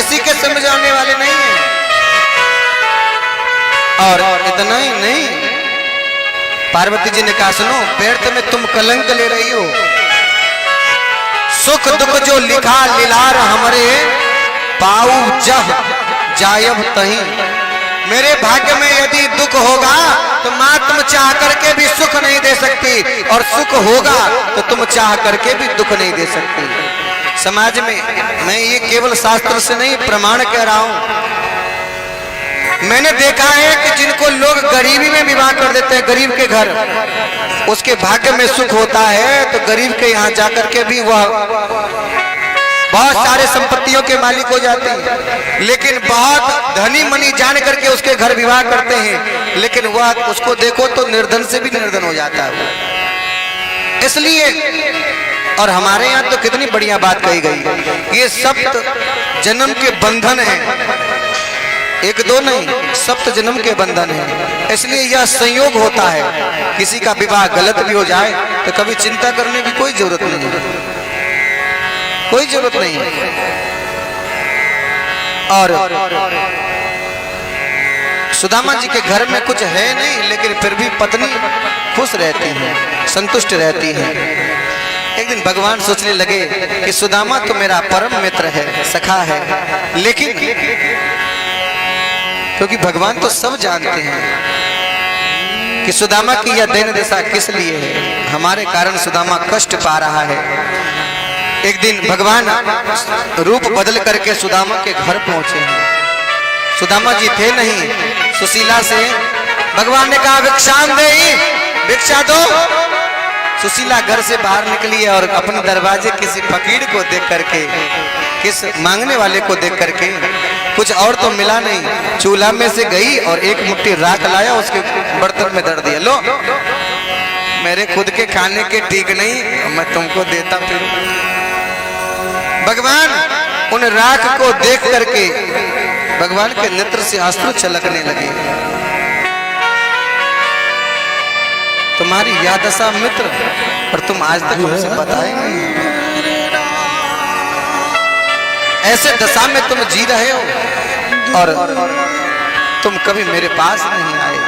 किसी के समझाने वाले नहीं है। और इतना ही नहीं, पार्वती जी ने कहा सुनो, व्यर्थ में तुम कलंक ले रही हो। सुख दुख जो लिखा लीलार हमरे, पाऊ जह जायब तहीं। मेरे भाग्य में यदि दुख होगा तो मां तुम चाह करके भी सुख नहीं दे सकती, और सुख होगा तो तुम चाह करके भी दुख नहीं दे सकती। समाज में, मैं ये केवल शास्त्र से नहीं प्रमाण कह रहा हूं, मैंने देखा है कि जिनको लोग गरीबी में विवाह कर देते हैं, गरीब के घर, उसके भाग्य में सुख होता है तो गरीब के यहाँ जाकर के भी वह बहुत सारे संपत्तियों के मालिक हो जाते हैं। लेकिन बहुत धनी मनी जान करके उसके घर विवाह करते हैं, लेकिन वह उसको देखो तो निर्धन से भी निर्धन हो जाता है। इसलिए, और हमारे यहाँ तो कितनी बढ़िया बात कही गई, ये सप्त जन्म के बंधन है, एक दो नहीं, सप्त जन्म के बंधन है। इसलिए यह संयोग होता है। किसी का विवाह गलत भी हो जाए तो कभी चिंता करने की कोई जरूरत नहीं है, कोई जरूरत नहीं है। और सुदामा जी के घर में कुछ है नहीं, लेकिन फिर भी पत्नी खुश रहती है, संतुष्ट रहती है। एक दिन भगवान सोचने लगे कि सुदामा तो मेरा परम मित्र है, सखा है, लेकिन क्योंकि भगवान तो सब जानते हैं कि सुदामा की यह दीन दशा किस लिए है, हमारे कारण सुदामा कष्ट पा रहा है। एक दिन भगवान रूप बदल करके सुदामा के घर पहुंचे हैं। सुदामा जी थे नहीं, सुशीला से भगवान ने कहा भिक्षाम देहि, भिक्षा दो। सुशीला घर से बाहर निकली है और अपने दरवाजे किसी फकीर को देख करके, किस मांगने वाले को देख करके, कुछ और तो मिला नहीं, चूल्हा में से गई और एक मुट्ठी राख लाया, उसके बर्तन में धर दिया, लो मेरे खुद के खाने के ठीक नहीं, मैं तुमको देता फिर। भगवान उन राख को देख करके भगवान के नेत्र से अश्रु छलकने लगे। तुम्हारी यह दशा मित्र, और तुम आज तक हमसे बताए नहीं, ऐसे दशा में तुम जी रहे हो और तुम कभी मेरे पास नहीं आए,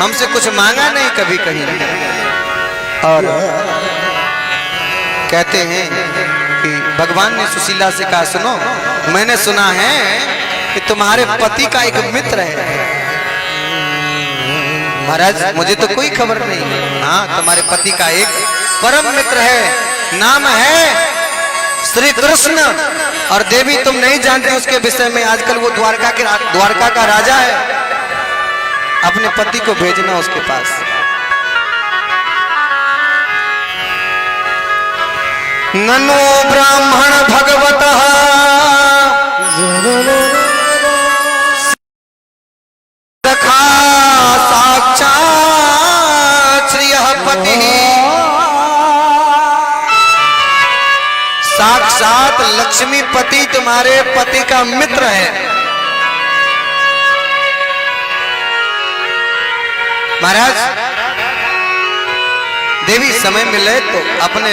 हमसे कुछ मांगा नहीं कभी कहीं। और कहते हैं कि भगवान ने सुशीला से कहा सुनो, मैंने सुना है कि तुम्हारे पति का एक मित्र है। महाराज मुझे तो कोई खबर नहीं। हाँ, तुम्हारे पति का एक परम मित्र है, नाम है श्री कृष्ण। और देवी तुम नहीं जानती उसके विषय में, आजकल वो द्वारका का राजा है। अपने पति को भेजना उसके पास। ननो ब्राह्मण भगवतः सखा साक्षात् श्रियः पतिः, साक्षात लक्ष्मी पति तुम्हारे पति का मित्र है। महाराज देवी समय मिले तो अपने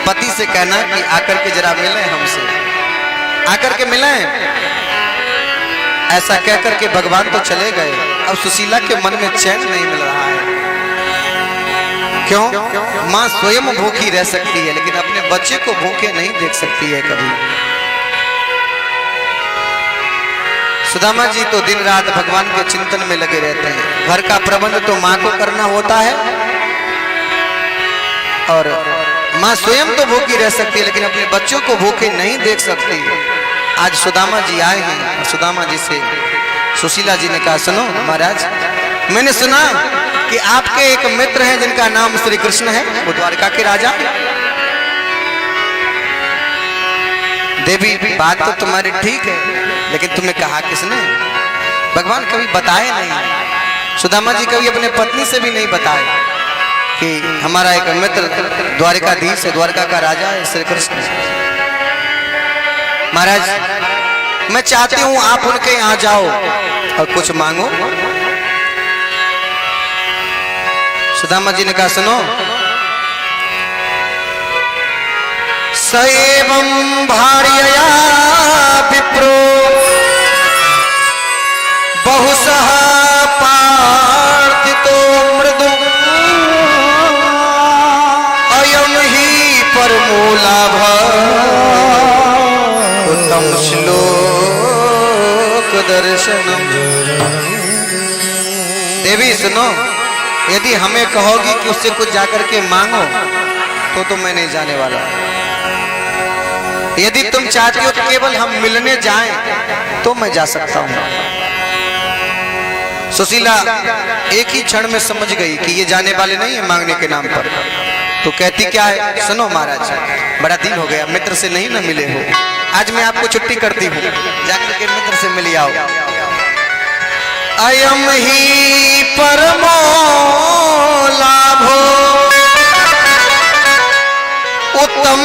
पति से कहना कि आकर के जरा मिले हमसे, आकर के मिले। ऐसा कहकर के भगवान तो चले गए। अब सुशीला के मन में चैन नहीं मिल रहा है। क्यों? मां स्वयं भूखी रह सकती है, लेकिन अपने बच्चे को भूखे नहीं देख सकती है कभी। सुदामा जी तो दिन रात भगवान के चिंतन में लगे रहते हैं। घर का प्रबंध तो मां को करना होता है, और मां स्वयं तो भूखी रह सकती है, लेकिन अपने बच्चों को भूखे नहीं देख सकती। आज सुदामा जी आए हैं। सुदामा जी से सुशीला जी ने कहा सुनो महाराज, मैंने सुना कि आपके एक मित्र हैं जिनका नाम श्री कृष्ण है, वो द्वारका के राजा। देवी बात तो तुम्हारी ठीक है, लेकिन तुम्हें कहा किसने? भगवान कभी बताए नहीं। सुदामा जी कभी अपने पत्नी से भी नहीं बताए कि हमारा एक मित्र द्वारकाधीश है, द्वारका का राजा है श्री कृष्ण। महाराज मैं चाहती हूं आप उनके यहाँ जाओ और कुछ मांगो। सुदामा जी ने कहा सुनो, सएवं भार्यया विप्रो दर्शनम। देवी सुनो, यदि हमें कहोगी कि उससे कुछ जाकर के मांगो तो मैं नहीं जाने वाला। यदि तुम चाहती हो तो केवल हम मिलने जाएं तो मैं जा सकता हूं। सुशीला एक ही क्षण में समझ गई कि ये जाने वाले नहीं है मांगने के नाम पर। तो कहती क्या है, सुनो महाराज, बड़ा दिन हो गया मित्र से नहीं ना मिले हो, आज मैं आपको छुट्टी करती हूँ, जाकर के मित्र से मिल आओ। अयम ही परमो लाभो उत्तम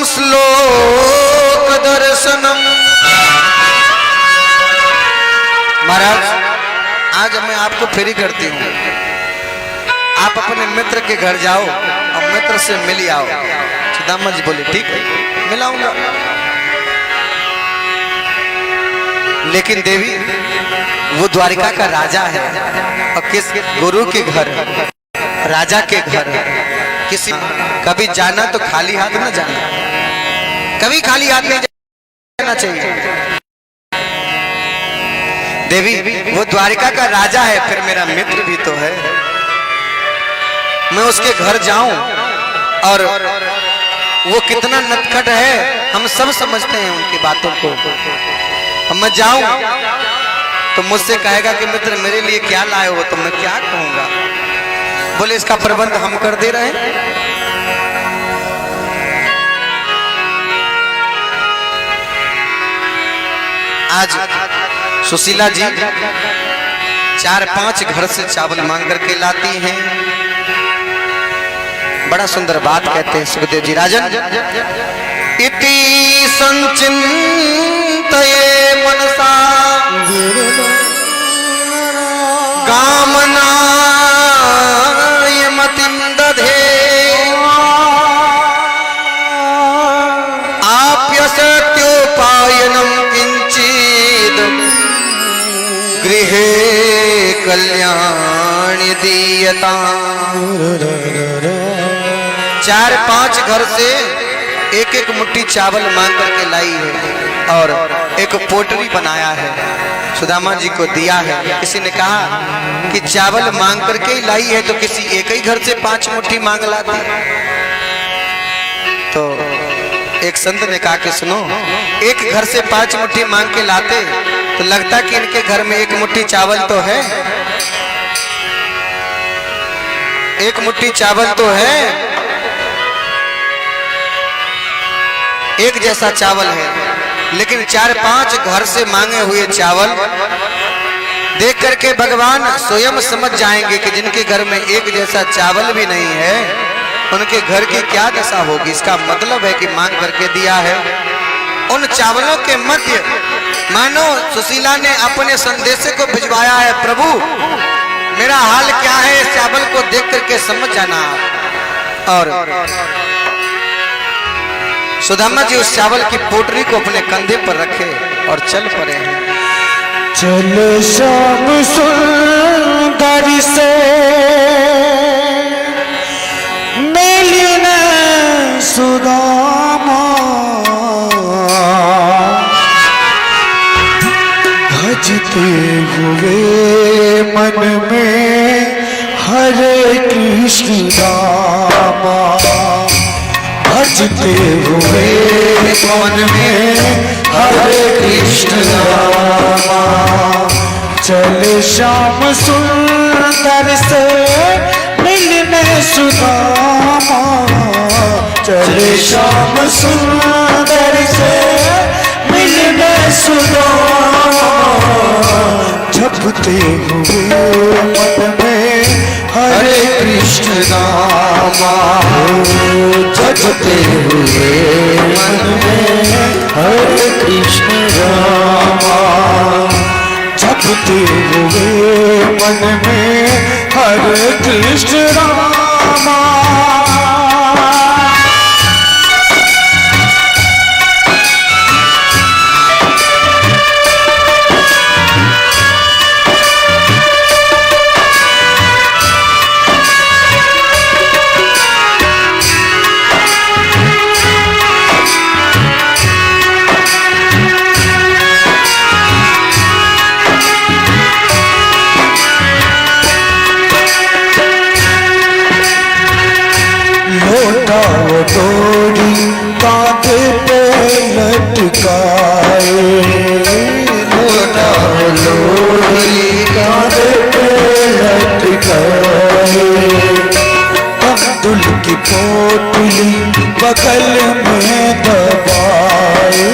श्लोक दर्शनम। महाराज आज मैं आपको फेरी करती हूँ, आप अपने मित्र के घर जाओ और मित्र से मिल आओ। सुदामा जी बोले ठीक है मिलाऊंगा। लेकिन देवी वो द्वारिका का राजा है और किस गुरु के घर, राजा के घर किसी कभी जाना तो खाली हाथ ना जाना, कभी खाली हाथ नहीं जाना चाहिए। देवी वो द्वारिका का राजा है, फिर मेरा मित्र भी तो है, मैं उसके घर जाऊं और वो कितना नटखट है हम सब समझते हैं उनकी बातों को। मैं जाऊं तो मुझसे कहेगा कि मित्र मेरे लिए क्या लाए हो, तो मैं क्या कहूंगा। बोले इसका प्रबंध हम कर दे रहे हैं। आज सुशीला जी 4-5 घर से चावल मांग करके लाती हैं। बड़ा सुंदर बात कहते हैं सुखदेव जी, राजन इति संचिन्तये मनसा कामनाय मतिं दधे आप्यसत्योपायनं किंचित् गृहे कल्याणी दीयताम्। 4-5 घर से एक मुट्ठी चावल मांग करके लाई है और एक पोटरी बनाया है, सुदामा जी को दिया है। किसी ने कहा कि चावल मांग करके ही लाई है तो किसी एक ही घर से 5 मुट्ठी मांग लाती। तो एक संत ने कहा कि सुनो, एक घर से 5 मुट्ठी मांग के लाते तो लगता कि इनके घर में 1 मुट्ठी चावल तो है, 1 मुट्ठी चावल तो है, एक जैसा चावल है। लेकिन 4-5 घर से मांगे हुए चावल देख करके भगवान स्वयं समझ जाएंगे कि जिनके घर में एक जैसा चावल भी नहीं है उनके घर की क्या दशा होगी। इसका मतलब है कि मांग करके दिया है। उन चावलों के मध्य मानो सुशीला ने अपने संदेश को भिजवाया है, प्रभु मेरा हाल क्या है, इस चावल को देख करके समझ जाना। और सुदामा जी उस चावल की पोटरी को अपने कंधे पर रखे और चल पड़े हैं। चल श्याम सुंदर से मिलने सुदामा, भजते हुए मन में हरे कृष्ण रामा, भजते हुए मन में हरे कृष्ण रामा। चल श्याम सुंदर से मिलने सुदामा, चल श्याम सुंदर से मिलने सुदामा, जपते हुए मन में हरे कृष्ण रामा, जपते हुए मन में हरे कृष्ण रामा, जपते हुए मन में हरे कृष्ण रामा। पोटली बगल में दबाए,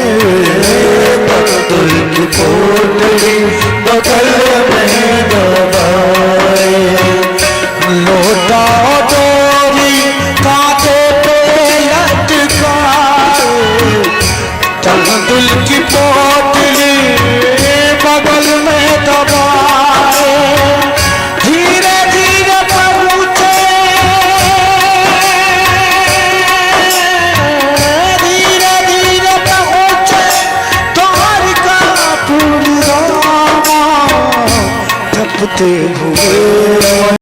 तख्तुल की पोटली बगल में दबाए, लोटा डोरी कांधे पे लटकाए, तख्तुल की पोटली बगल में दबाए, धीरे धीरे पहुँचे, धीरे धीरे पहुँचे द्वारिकापुर रामा, जपते हुए